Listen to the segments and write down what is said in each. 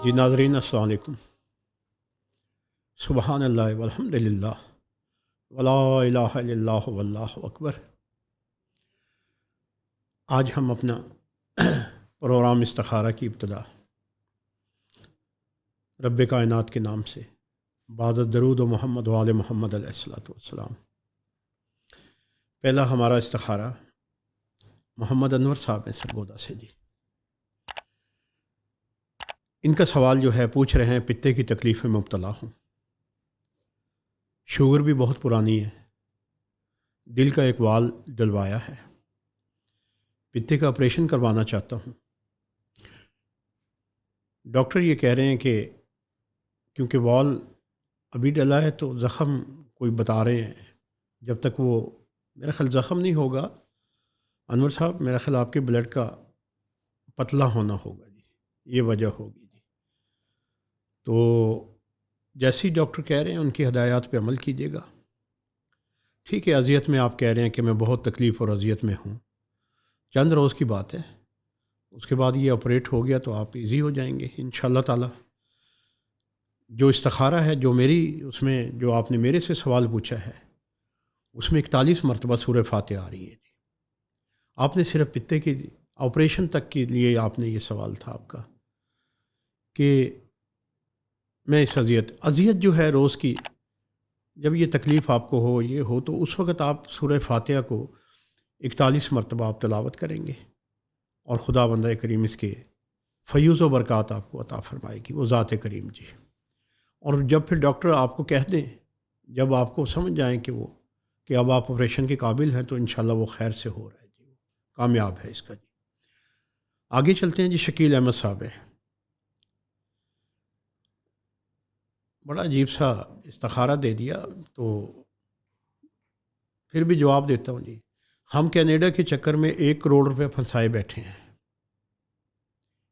جی ناظرین السلام علیکم۔ سبحان اللہ والحمد للہ ولا الہ الا اللہ واللہ اکبر۔ آج ہم اپنا پروگرام استخارہ کی ابتدا رب کائنات کے نام سے بعد درود و محمد و آل محمد علیہ الصلوۃ والسلام۔ پہلا ہمارا استخارہ محمد انور صاحب ہیں سرگودا سے۔ جی ان کا سوال جو ہے پوچھ رہے ہیں پتے کی تکلیف میں مبتلا ہوں، شوگر بھی بہت پرانی ہے، دل کا ایک وال ڈلوایا ہے، پتے کا آپریشن کروانا چاہتا ہوں۔ ڈاکٹر یہ کہہ رہے ہیں کہ کیونکہ وال ابھی ڈلا ہے تو زخم کوئی بتا رہے ہیں، جب تک وہ میرا خیال زخم نہیں ہوگا انور صاحب، میرا خیال آپ کے بلڈ کا پتلا ہونا ہوگا، جی یہ وجہ ہوگی۔ جی تو جیسی ڈاکٹر کہہ رہے ہیں ان کی ہدایات پہ عمل کیجیے گا۔ ٹھیک ہے، اذیت میں آپ کہہ رہے ہیں کہ میں بہت تکلیف اور اذیت میں ہوں، چند روز کی بات ہے، اس کے بعد یہ آپریٹ ہو گیا تو آپ ایزی ہو جائیں گے انشاءاللہ تعالی۔ جو استخارہ ہے جو میری اس میں جو آپ نے میرے سے سوال پوچھا ہے اس میں 41 مرتبہ سورہ فاتحہ آ رہی ہے۔ جی آپ نے صرف پتے کی آپریشن تک کے لیے آپ نے یہ سوال تھا آپ کا کہ میں اس اذیت جو ہے روز کی، جب یہ تکلیف آپ کو ہو یہ ہو تو اس وقت آپ سورہ فاتحہ کو 41 مرتبہ آپ تلاوت کریں گے اور خدا بندہ کریم اس کے فیوز و برکات آپ کو عطا فرمائے گی وہ ذات کریم۔ جی اور جب پھر ڈاکٹر آپ کو کہہ دیں، جب آپ کو سمجھ جائیں کہ اب آپ آپریشن کے قابل ہیں تو انشاءاللہ وہ خیر سے ہو رہا ہے، جی کامیاب ہے اس کا۔ جی آگے چلتے ہیں۔ جی شکیل احمد صاحب ہیں، بڑا عجیب سا استخارہ دے دیا تو پھر بھی جواب دیتا ہوں۔ جی ہم کینیڈا کے چکر میں 1 کروڑ روپے پھنسائے بیٹھے ہیں۔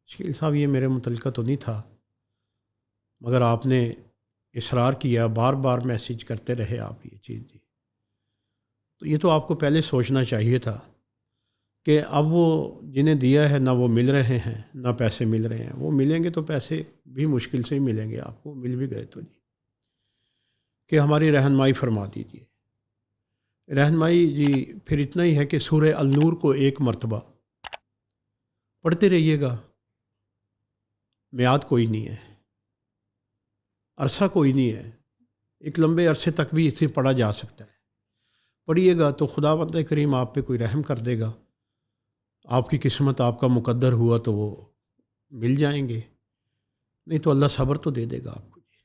شکیل صاحب یہ میرے متعلقہ تو نہیں تھا، مگر آپ نے اصرار کیا، بار بار میسیج کرتے رہے آپ یہ چیز۔ جی تو یہ تو آپ کو پہلے سوچنا چاہیے تھا کہ اب وہ جنہیں دیا ہے نہ وہ مل رہے ہیں نہ پیسے مل رہے ہیں، وہ ملیں گے تو پیسے بھی مشکل سے ہی ملیں گے آپ کو، مل بھی گئے تو جی کہ ہماری رہنمائی فرما دیجیے۔ رہنمائی جی پھر اتنا ہی ہے کہ سورہ النور کو 1 مرتبہ پڑھتے رہیے گا، میعاد کوئی نہیں ہے، عرصہ کوئی نہیں ہے، ایک لمبے عرصے تک بھی اسے پڑھا جا سکتا ہے۔ پڑھیے گا تو خدا بندہ کریم آپ پہ کوئی رحم کر دے گا، آپ کی قسمت آپ کا مقدر ہوا تو وہ مل جائیں گے، نہیں تو اللہ صبر تو دے دے گا آپ کو۔ جی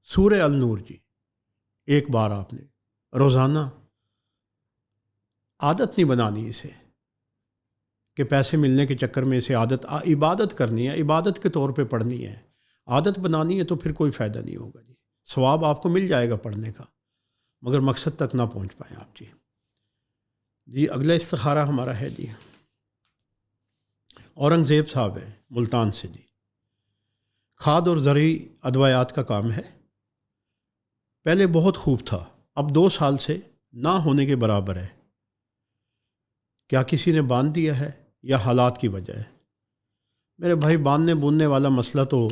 سورہ النور جی 1 بار آپ نے روزانہ، عادت نہیں بنانی اسے کہ پیسے ملنے کے چکر میں اسے عبادت کرنی ہے، عبادت کے طور پہ پڑھنی ہے، عادت بنانی ہے تو پھر کوئی فائدہ نہیں ہوگا۔ جی ثواب آپ کو مل جائے گا پڑھنے کا، مگر مقصد تک نہ پہنچ پائیں آپ۔ جی اگلا استخارہ ہمارا ہے جی اورنگزیب صاحب ہیں ملتان سے۔ جی کھاد اور زرعی ادویات کا کام ہے، پہلے بہت خوب تھا، اب 2 سال سے نہ ہونے کے برابر ہے، کیا کسی نے باندھ دیا ہے یا حالات کی وجہ ہے؟ میرے بھائی باندھنے بوننے والا مسئلہ تو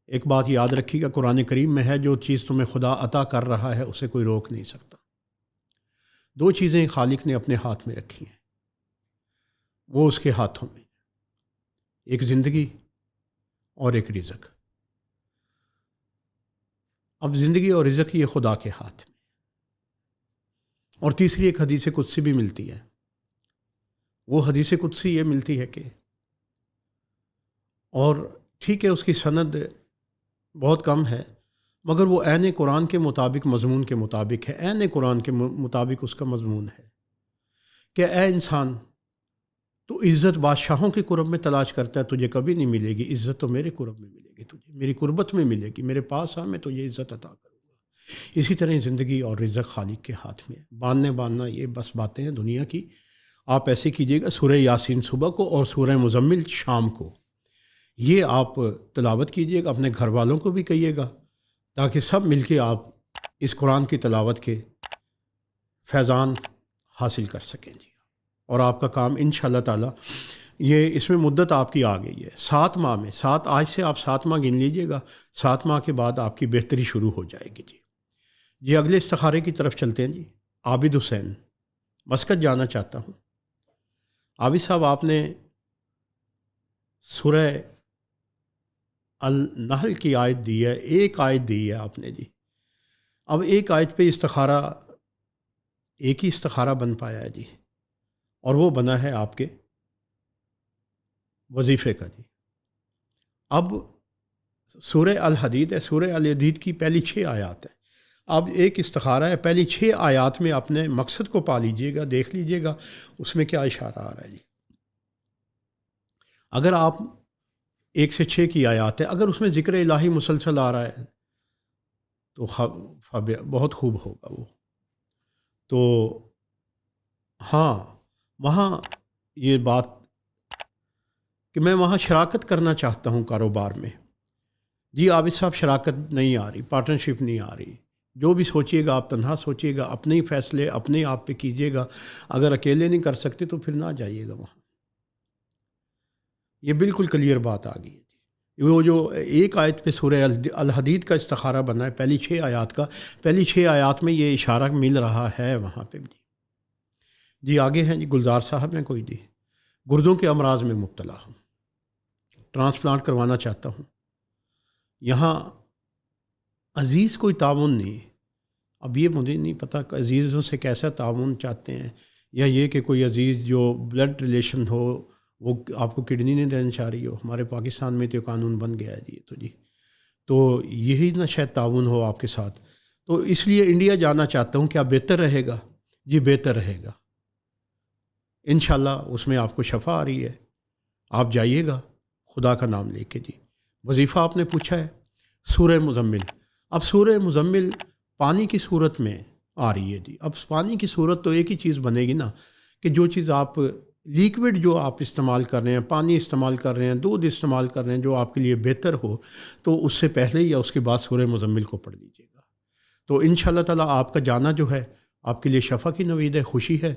ایک بات یاد رکھیے گا، قرآن کریم میں ہے جو چیز تمہیں خدا عطا کر رہا ہے اسے کوئی روک نہیں سکتا۔ 2 چیزیں خالق نے اپنے ہاتھ میں رکھی ہیں، وہ اس کے ہاتھوں میں، ایک زندگی اور ایک رزق۔ اب زندگی اور رزق یہ خدا کے ہاتھ میں، اور تیسری ایک حدیث قدسی بھی ملتی ہے، وہ حدیث قدسی یہ ملتی ہے کہ، اور ٹھیک ہے اس کی سند بہت کم ہے مگر وہ عین قرآن کے مطابق مضمون کے مطابق ہے، عین قرآن کے مطابق اس کا مضمون ہے کہ اے انسان تو عزت بادشاہوں کے قرب میں تلاش کرتا ہے، تجھے کبھی نہیں ملے گی، عزت تو میرے قرب میں ملے گی، تجھے میری قربت میں ملے گی، میرے پاس آ میں تو یہ عزت عطا کروں گا۔ اسی طرح زندگی اور رزق خالق کے ہاتھ میں ہے، باندھنا یہ بس باتیں ہیں دنیا کی۔ آپ ایسے کیجئے گا سورہ یاسین صبح کو اور سورہ مزمل شام کو، یہ آپ تلاوت کیجئے گا، اپنے گھر والوں کو بھی کہیے گا تاکہ سب مل کے آپ اس قرآن کی تلاوت کے فیضان حاصل کر سکیں۔ جی اور آپ کا کام انشاءاللہ تعالی یہ اس میں مدت آپ کی آ گئی ہے 7 ماہ میں. آج سے آپ 7 ماہ گن لیجئے گا. 7 ماہ کے بعد آپ کی بہتری شروع ہو جائے گی. جی اگلے استخارے کی طرف چلتے ہیں. جی عابد حسین، مسقط جانا چاہتا ہوں. عابد صاحب، آپ نے سورہ النحل کی آیت دی ہے، ایک آیت دی ہے آپ نے. جی اب ایک آیت پہ استخارہ، ایک ہی استخارہ بن پایا ہے. جی اور وہ بنا ہے آپ کے وظیفے کا. جی اب سورہ الحدید ہے، سورہ الحدید کی پہلی 6 آیات ہیں. اب ایک استخارہ ہے، پہلی 6 آیات میں اپنے مقصد کو پا لیجئے گا، دیکھ لیجئے گا اس میں کیا اشارہ آ رہا ہے. جی اگر آپ 1 سے 6 کی آیات ہے، اگر اس میں ذکر الہی مسلسل آ رہا ہے تو بہت خوب ہوگا وہ. تو ہاں، وہاں یہ بات کہ میں وہاں شراکت کرنا چاہتا ہوں کاروبار میں. جی عابد صاحب، شراکت نہیں آ رہی، پارٹنرشپ نہیں آ رہی. جو بھی سوچیے گا آپ تنہا سوچیے گا، اپنے ہی فیصلے اپنے آپ پہ کیجیے گا. اگر اکیلے نہیں کر سکتے تو پھر نہ جائیے گا وہاں. یہ بالکل کلیئر بات آ گئی ہے. وہ جو ایک آیت پہ سورہ الحدید کا استخارہ بنا ہے، پہلی 6 آیات کا، پہلی 6 آیات میں یہ اشارہ مل رہا ہے وہاں پہ. جی آگے ہیں. جی گلزار صاحب ہیں کوئی. جی گردوں کے امراض میں مبتلا ہوں، ٹرانسپلانٹ کروانا چاہتا ہوں. یہاں عزیز کوئی تعاون نہیں. اب یہ مجھے نہیں پتہ کہ عزیزوں سے کیسا تعاون چاہتے ہیں، یا یہ کہ کوئی عزیز جو بلڈ ریلیشن ہو وہ آپ کو کڈنی نہیں دینا چاہ رہی ہو. ہمارے پاکستان میں تو قانون بن گیا ہے. جی تو یہی نہ شاید تعاون ہو آپ کے ساتھ. تو اس لیے انڈیا جانا چاہتا ہوں. کیا بہتر رہے گا؟ جی بہتر رہے گا انشاءاللہ. اس میں آپ کو شفا آ رہی ہے، آپ جائیے گا خدا کا نام لے کے. جی وظیفہ آپ نے پوچھا ہے سورہ مزمل. اب سورہ مزمل پانی کی صورت میں آ رہی ہے. جی اب پانی کی صورت تو ایک ہی چیز بنے گی نا، کہ جو چیز آپ لیکوڈ جو آپ استعمال کر رہے ہیں، پانی استعمال کر رہے ہیں، دودھ استعمال کر رہے ہیں، جو آپ کے لیے بہتر ہو، تو اس سے پہلے یا اس کے بعد سورہ مزمل کو پڑھ لیجیے گا. تو انشاءاللہ تعالیٰ آپ کا جانا جو ہے آپ کے لیے شفا کی نوید ہے، خوشی ہے.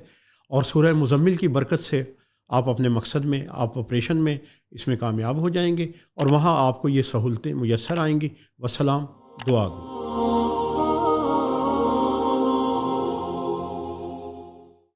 اور سورہ مزمل کی برکت سے آپ اپنے مقصد میں، آپ آپریشن میں اس میں کامیاب ہو جائیں گے، اور وہاں آپ کو یہ سہولتیں میسر آئیں گی. والسلام. دعا گو.